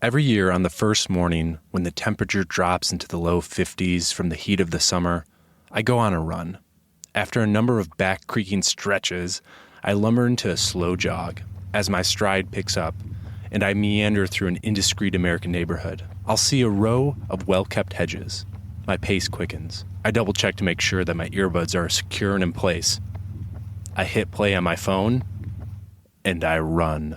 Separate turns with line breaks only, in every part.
Every year on the first morning, when the temperature drops into the low 50s from the heat of the summer, I go on a run. After a number of back-creaking stretches, I lumber into a slow jog as my stride picks up, and I meander through an indiscreet American neighborhood. I'll see a row of well-kept hedges. My pace quickens. I double-check to make sure that my earbuds are secure and in place. I hit play on my phone, and I run.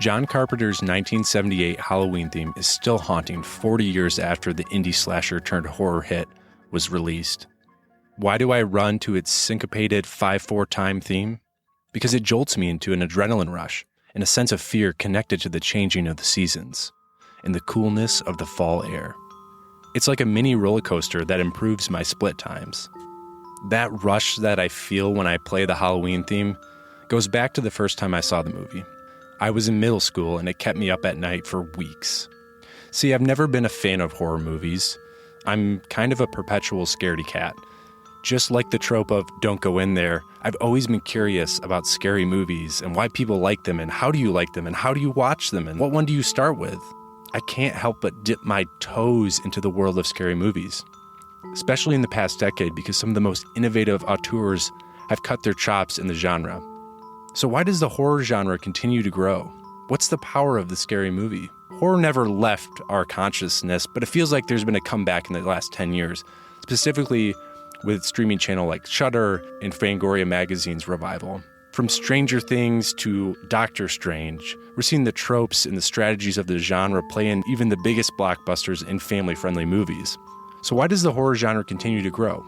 John Carpenter's 1978 Halloween theme is still haunting 40 years after the indie slasher turned horror hit was released. Why do I run to its syncopated 5/4 time theme? Because it jolts me into an adrenaline rush and a sense of fear connected to the changing of the seasons and the coolness of the fall air. It's like a mini roller coaster that improves my split times. That rush that I feel when I play the Halloween theme goes back to the first time I saw the movie. I was in middle school, and it kept me up at night for weeks. See, I've never been a fan of horror movies. I'm kind of a perpetual scaredy cat. Just like the trope of don't go in there, I've always been curious about scary movies and why people like them and how do you like them and how do you watch them and what one do you start with. I can't help but dip my toes into the world of scary movies, especially in the past decade because some of the most innovative auteurs have cut their chops in the genre. So why does the horror genre continue to grow? What's the power of the scary movie? Horror never left our consciousness, but it feels like there's been a comeback in the last 10 years, specifically with streaming channel like Shudder and Fangoria Magazine's revival. From Stranger Things to Doctor Strange, we're seeing the tropes and the strategies of the genre play in even the biggest blockbusters and family-friendly movies. So why does the horror genre continue to grow?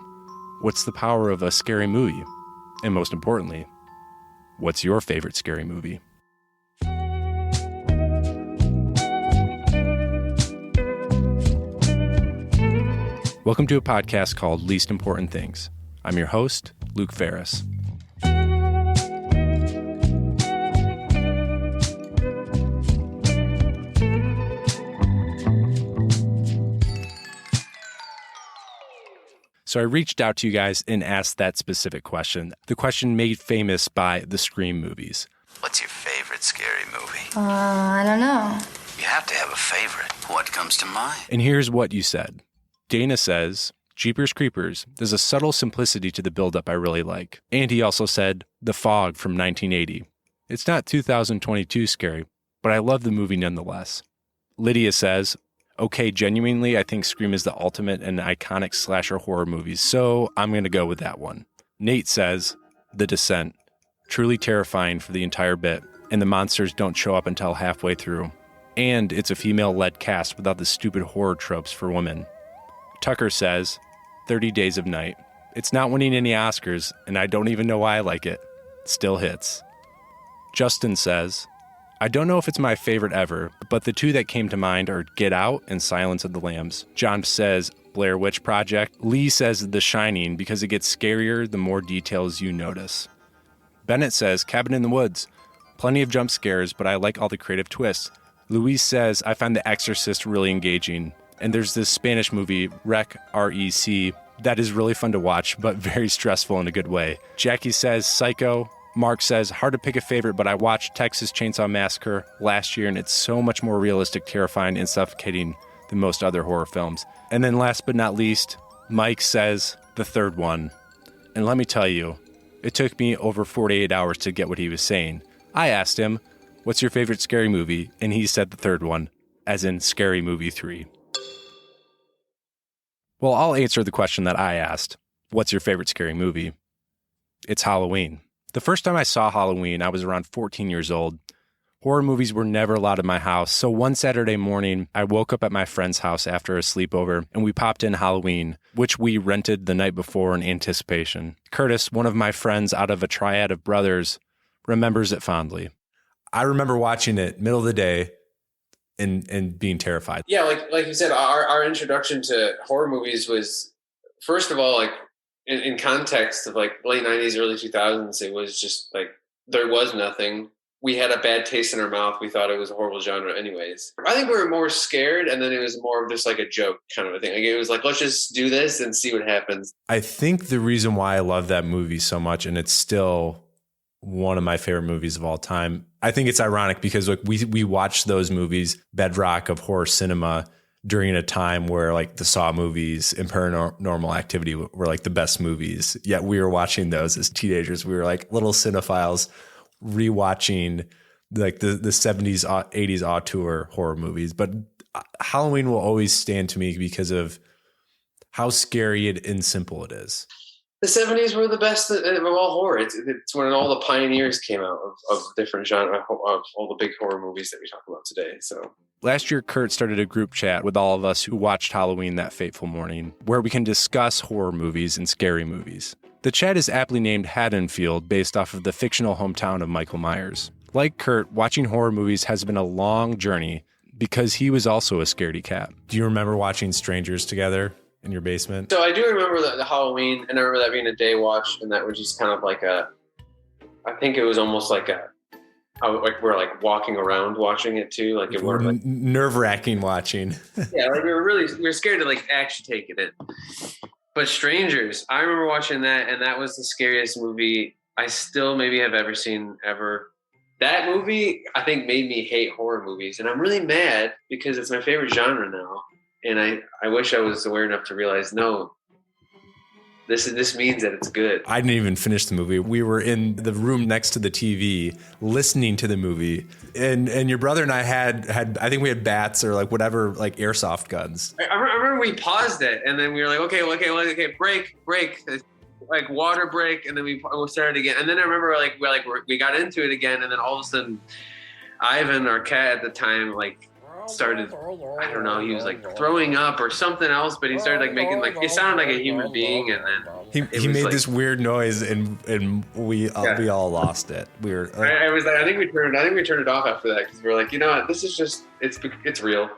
What's the power of a scary movie? And most importantly, what's your favorite scary movie? Welcome to a podcast called Least Important Things. I'm your host, Luke Ferris. So I reached out to you guys and asked that specific question. The question made famous by the Scream movies.
What's your favorite scary movie?
I don't know.
You have to have a favorite. What comes to mind?
And here's what you said. Dana says, Jeepers Creepers, there's a subtle simplicity to the buildup I really like. And he also said, The Fog from 1980. It's not 2022 scary, but I love the movie nonetheless. Lydia says, okay, genuinely, I think Scream is the ultimate and iconic slasher horror movies, so I'm going to go with that one. Nate says, The Descent. Truly terrifying for the entire bit, and the monsters don't show up until halfway through. And it's a female-led cast without the stupid horror tropes for women. Tucker says, 30 Days of Night. It's not winning any Oscars, and I don't even know why I like it. Still hits. Justin says, I don't know if it's my favorite ever, but the two that came to mind are Get Out and Silence of the Lambs. John says Blair Witch Project. Lee says The Shining because it gets scarier the more details you notice. Bennett says Cabin in the Woods. Plenty of jump scares, but I like all the creative twists. Luis says I find The Exorcist really engaging. And there's this Spanish movie, Rec, R-E-C, that is really fun to watch, but very stressful in a good way. Jackie says Psycho. Mark says, hard to pick a favorite, but I watched Texas Chainsaw Massacre last year, and it's so much more realistic, terrifying, and suffocating than most other horror films. And then last but not least, Mike says the third one. And let me tell you, it took me over 48 hours to get what he was saying. I asked him, what's your favorite scary movie? And he said the third one, as in Scary Movie 3. Well, I'll answer the question that I asked. What's your favorite scary movie? It's Halloween. The first time I saw Halloween, I was around 14 years old. Horror movies were never allowed in my house, so one Saturday morning, I woke up at my friend's house after a sleepover, and we popped in Halloween, which we rented the night before in anticipation. Curtis, one of my friends out of a triad of brothers, remembers it fondly. I remember watching it middle of the day and being terrified.
Yeah, like you said, our introduction to horror movies was, first of all, like, in context of like late 90s, early 2000s, it was just like there was nothing. we had a bad taste in our mouth. We thought it was a horrible genre anyways. I think we were more scared, and then it was more of just like a joke kind of a thing. Like it was like, let's just do this and see what happens.
I think the reason why I love that movie so much, and it's still one of my favorite movies of all time, I think it's ironic because like we watched those movies, bedrock of horror cinema, during a time where like the Saw movies and Paranormal Activity were like the best movies. Yet we were watching those as teenagers. We were like little cinephiles rewatching like the 70s, 80s auteur horror movies. But Halloween will always stand to me because of how scary and simple it is.
The 70s were the best of all horror. It's when all the pioneers came out of different genre, of all the big horror movies that we talk about today. So
last year, Kurt started a group chat with all of us who watched Halloween that fateful morning, where we can discuss horror movies and scary movies. The chat is aptly named Haddonfield, based off of the fictional hometown of Michael Myers. Like Kurt, watching horror movies has been a long journey because he was also a scaredy cat. Do you remember watching Strangers together in your basement?
So I do remember the Halloween, and I remember that being a day watch, and that was just kind of like I think it was almost like like we're like walking around watching it too, like it were like
nerve-wracking watching.
Yeah, like we were scared to like actually take it in. But Strangers, I remember watching that, and that was the scariest movie I still maybe have ever seen ever. That movie, I think, made me hate horror movies, and I'm really mad because it's my favorite genre now. And I wish I was aware enough to realize, no, this means that it's good.
I didn't even finish the movie. We were in the room next to the TV listening to the movie. And your brother and I had I think we had bats or like whatever, like airsoft guns.
I remember we paused it, and then we were like, okay, break, like water break, and then we started again. And then I remember we got into it again, and then all of a sudden, Ivan, our cat at the time, like started, I don't know, he was like throwing up or something else, but he started like making like, it sounded like a human being, and then
he made like this weird noise, and we all lost it. We were
I think we turned it off after that because we were like, you know what, this is just it's real.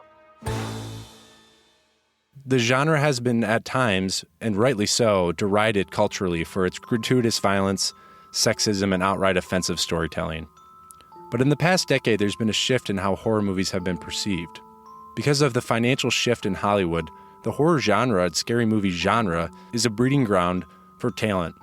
The genre has been at times, and rightly so, derided culturally for its gratuitous violence, sexism, and outright offensive storytelling. But in the past decade, there's been a shift in how horror movies have been perceived. Because of the financial shift in Hollywood, the horror genre and scary movie genre is a breeding ground for talent.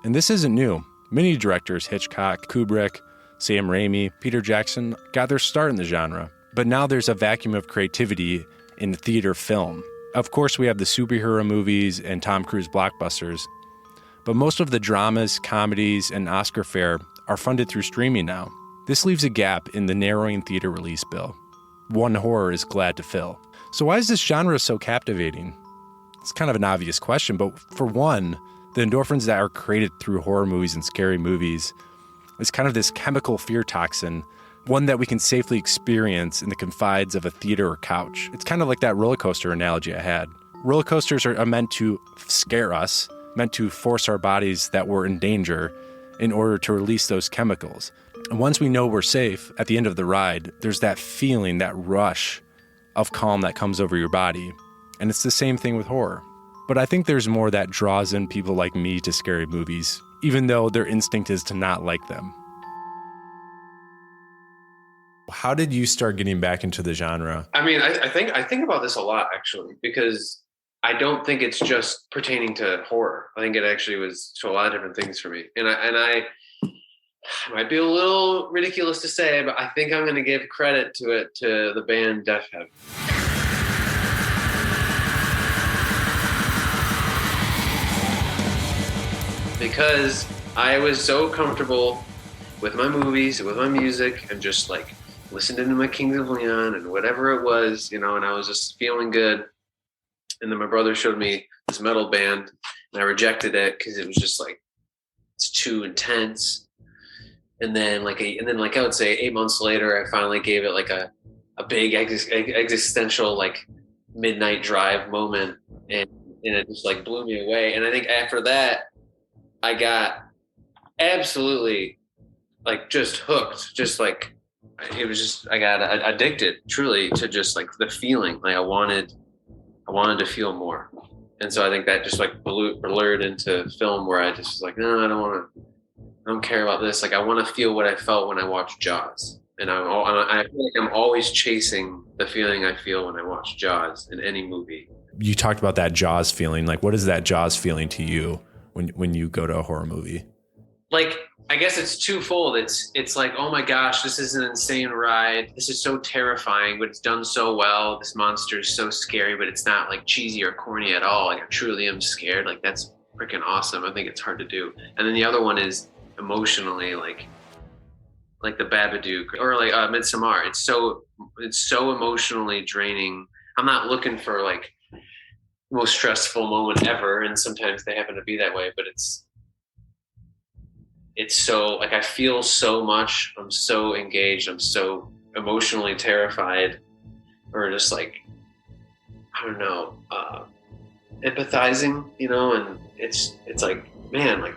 And this isn't new. Many directors, Hitchcock, Kubrick, Sam Raimi, Peter Jackson, got their start in the genre. But now there's a vacuum of creativity in theater film. Of course, we have the superhero movies and Tom Cruise blockbusters. But most of the dramas, comedies, and Oscar fare are funded through streaming now. This leaves a gap in the narrowing theater release bill. One horror is glad to fill. So why is this genre so captivating? It's kind of an obvious question, but for one, the endorphins that are created through horror movies and scary movies is kind of this chemical fear toxin, one that we can safely experience in the confines of a theater or couch. It's kind of like that roller coaster analogy I had. Roller coasters are meant to scare us, meant to force our bodies that we're in danger in order to release those chemicals. And once we know we're safe, at the end of the ride, there's that feeling, that rush of calm that comes over your body. And it's the same thing with horror. But I think there's more that draws in people like me to scary movies, even though their instinct is to not like them. How did you start getting back into the genre?
I mean, I think about this a lot, actually, because I don't think it's just pertaining to horror. I think it actually was to a lot of different things for me. And I might be a little ridiculous to say, but I think I'm going to give credit to the band Deafheaven. Because I was so comfortable with my movies, with my music, and just like listening to my Kings of Leon and whatever it was, and I was just feeling good. And then my brother showed me this metal band, and I rejected it because it was just like, it's too intense. And then I would say 8 months later, I finally gave it like a big existential like midnight drive moment, and it just like blew me away. And I think after that, I got absolutely like just hooked. Just like it was just, I got addicted truly to just like the feeling. Like I wanted to feel more. And so I think that just like blurred into film where I just was like, no, I don't want to I don't care about this. Like, I want to feel what I felt when I watched Jaws. And I feel like I'm always chasing the feeling I feel when I watch Jaws in any movie.
You talked about that Jaws feeling. Like, what is that Jaws feeling to you when you go to a horror movie?
Like, I guess it's twofold. It's like, oh my gosh, this is an insane ride. This is so terrifying, but it's done so well. This monster is so scary, but it's not like cheesy or corny at all. Like, I truly am scared. Like, that's freaking awesome. I think it's hard to do. And then the other one is emotionally, like the Babadook or like Midsommar. It's so emotionally draining. I'm not looking for like most stressful moment ever, and sometimes they happen to be that way, but it's so, like, I feel so much. I'm so engaged. I'm so emotionally terrified, or just like, I don't know, empathizing, you know. And it's like, man, like,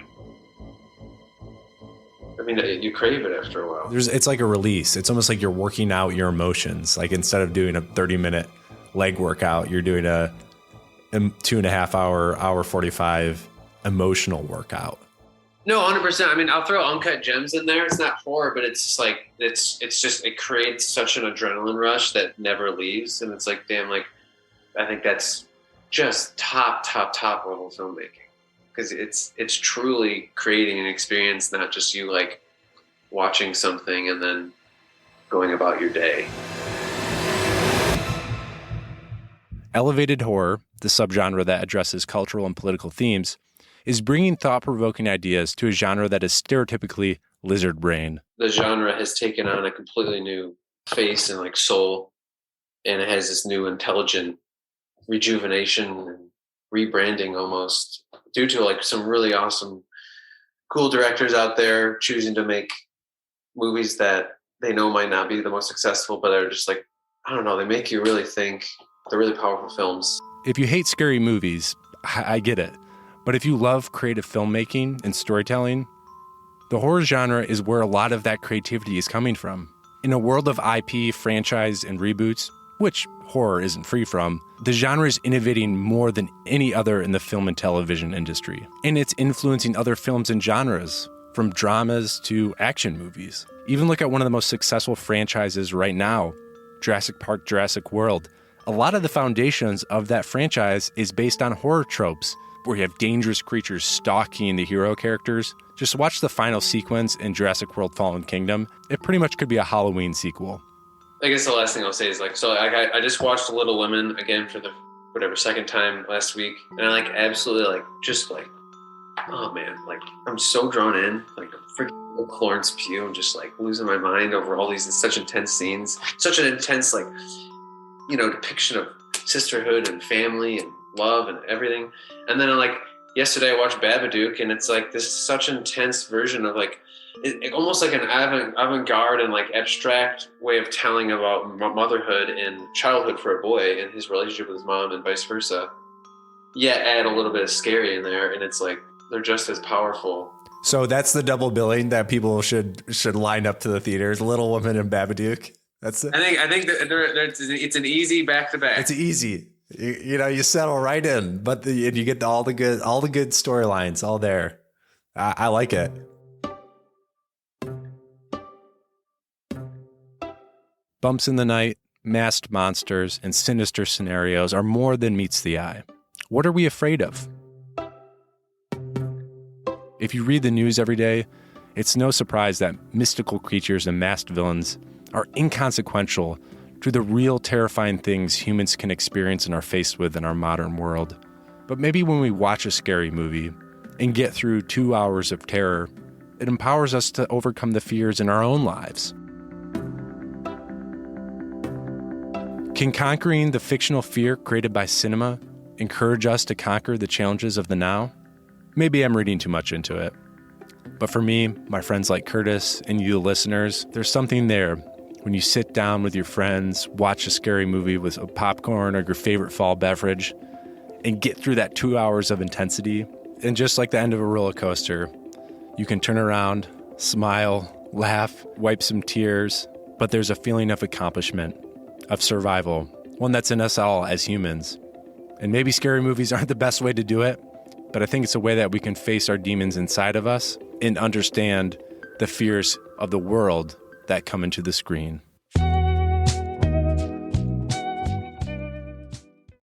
I mean, you crave it after a while.
It's like a release. It's almost like you're working out your emotions. Like, instead of doing a 30-minute leg workout, you're doing a 2.5 hour 45 emotional workout.
No, 100%. I mean, I'll throw uncut gems in there. It's not horror, but it's just like, it creates such an adrenaline rush that never leaves. And it's like, damn, like, I think that's just top level filmmaking. Because it's truly creating an experience, not just you like watching something and then going about your day.
Elevated horror, the subgenre that addresses cultural and political themes, is bringing thought-provoking ideas to a genre that is stereotypically lizard brain.
The genre has taken on a completely new face and like soul, and it has this new intelligent rejuvenation and rebranding almost, due to like some really awesome, cool directors out there choosing to make movies that they know might not be the most successful, but are just like, I don't know, they make you really think. They're really powerful films.
If you hate scary movies, I get it. But if you love creative filmmaking and storytelling, the horror genre is where a lot of that creativity is coming from. In a world of IP, franchise, and reboots, which horror isn't free from, the genre is innovating more than any other in the film and television industry. And it's influencing other films and genres, from dramas to action movies. Even look at one of the most successful franchises right now, Jurassic Park, Jurassic World. A lot of the foundations of that franchise is based on horror tropes, where you have dangerous creatures stalking the hero characters. Just watch the final sequence in Jurassic World Fallen Kingdom. It pretty much could be a Halloween sequel.
I guess the last thing I'll say is like, so I just watched Little Women again for the second time last week, and I like absolutely like just like, oh man, like I'm so drawn in, like a freaking Florence Pugh. I'm just like losing my mind over all these such intense scenes, such an intense like, you know, depiction of sisterhood and family and love and everything. And then like yesterday I watched Babadook, and it's like this such intense version of like it almost like an avant-garde and like abstract way of telling about motherhood and childhood for a boy and his relationship with his mom and vice versa. Yet add a little bit of scary in there, and it's like they're just as powerful.
So that's the double billing that people should line up to the theaters. Little Women and Babadook. That's it.
I think that it's an easy back-to-back.
It's easy. You know, you settle right in, and you get all the good storylines all there. I like it. Bumps in the night, masked monsters, and sinister scenarios are more than meets the eye. What are we afraid of? If you read the news every day, it's no surprise that mystical creatures and masked villains are inconsequential to the real terrifying things humans can experience and are faced with in our modern world. But maybe when we watch a scary movie and get through 2 hours of terror, it empowers us to overcome the fears in our own lives. Can conquering the fictional fear created by cinema encourage us to conquer the challenges of the now? Maybe I'm reading too much into it. But for me, my friends like Curtis, and you listeners, there's something there when you sit down with your friends, watch a scary movie with a popcorn or your favorite fall beverage, and get through that 2 hours of intensity. And just like the end of a roller coaster, you can turn around, smile, laugh, wipe some tears, but there's a feeling of accomplishment, of survival, one that's in us all as humans. And maybe scary movies aren't the best way to do it, but I think it's a way that we can face our demons inside of us and understand the fears of the world that come into the screen.